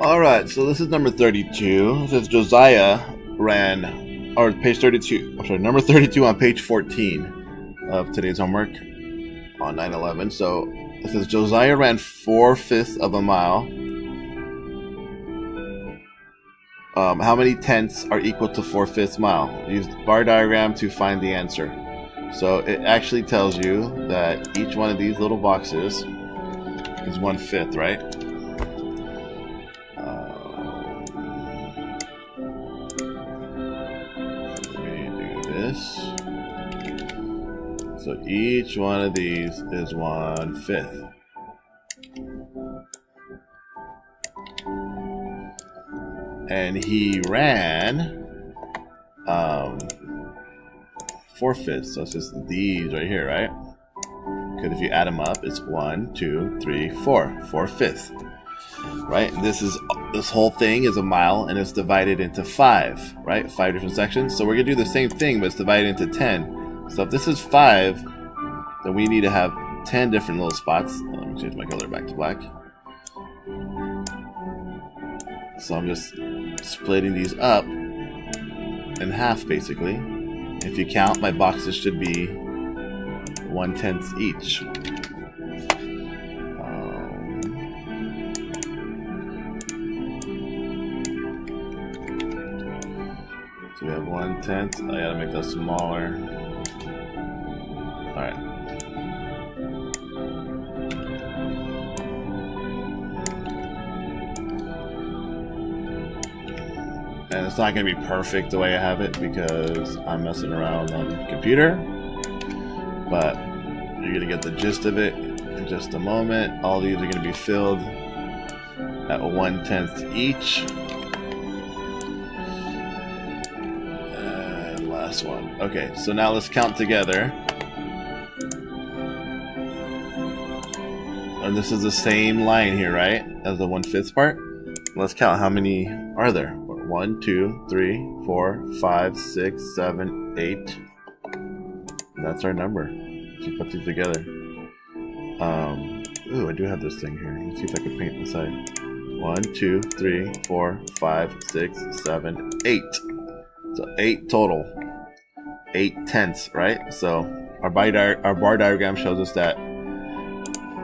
Alright, so this is number 32. It says Josiah ran, or page 32, I'm sorry, number 32 on page 14 of today's homework on 9/11. So it says Josiah ran 4/5 of a mile. How many tenths are equal to 4/5 mile? Use the bar diagram to find the answer. So it actually tells you that each one of these little boxes is 1/5, right? So each one of these is 1/5. And he ran 4/5. So it's just these right here, right? Because if you add them up, it's 1, 2, 3, 4. 4/5. Right? And this whole thing is a mile, and it's divided into 5, right? 5 different sections. So we're gonna do the same thing, but it's divided into 10. So if this is 5, then we need to have 10 different little spots. Let me change my color back to black. So I'm just splitting these up in half, basically. If you count, my boxes should be 1/10 each. So we have 1/10. I gotta make that smaller. Alright. And it's not gonna be perfect the way I have it because I'm messing around on the computer. But you're gonna get the gist of it in just a moment. All these are gonna be filled at 1/10 each. Last one. Okay, so now let's count together. And this is the same line here, right? As the 1/5 part. Let's count how many are there. 1, 2, 3, 4, 5, 6, 7, 8. That's our number. If you put these together. Ooh, I do have this thing here. Let's see if I can paint the side. 1, 2, 3, 4, 5, 6, 7, 8. So 8 total. 8/10, right? So our bar diagram shows us that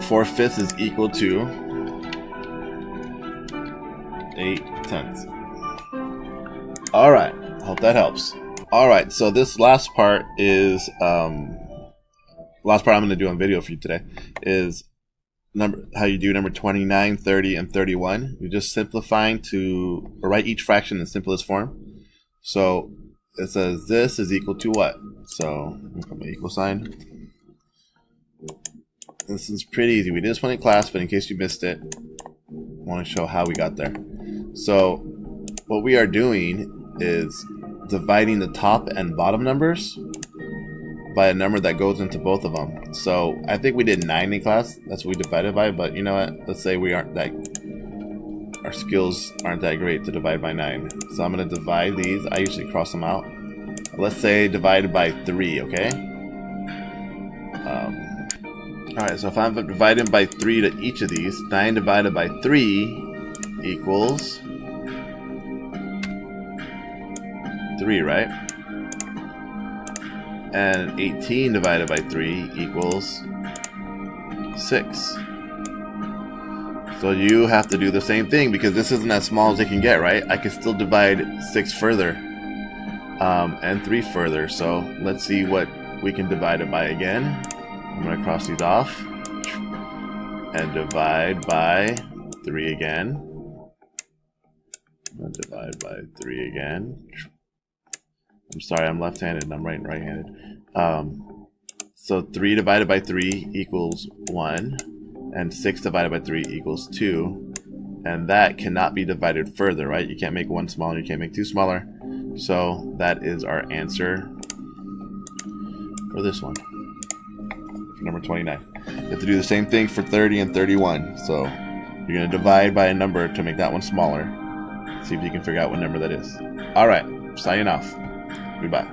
4/5 is equal to 8/10. All right, hope that helps. All right, so this last part is last part I'm going to do on video for you today is how you do number 29, 30, and 31. You're just simplifying to write each fraction in the simplest form. So it says this is equal to what? So let me put my equal sign. This is pretty easy. We did this one in class, but in case you missed it, I want to show how we got there. So what we are doing is dividing the top and bottom numbers by a number that goes into both of them. So I think we did 9 in class. That's what we divided by. But you know what? Let's say our skills aren't that great to divide by 9. So I'm going to divide these. I usually cross them out. Let's say divided by 3, okay? Alright, so if I'm dividing by 3 to each of these, 9 divided by 3 equals 3, right? And 18 divided by 3 equals 6. So you have to do the same thing because this isn't as small as it can get, right? I can still divide 6 further and 3 further. So let's see what we can divide it by again. I'm going to cross these off and divide by 3 again. I'm going to divide by 3 again. I'm sorry, I'm left-handed and I'm right-handed. So 3 divided by 3 equals 1. And 6 divided by 3 equals 2. And that cannot be divided further, right? You can't make one smaller, you can't make two smaller. So that is our answer for this one. For number 29. You have to do the same thing for 30 and 31. So you're going to divide by a number to make that one smaller. See if you can figure out what number that is. Alright, signing off. Goodbye.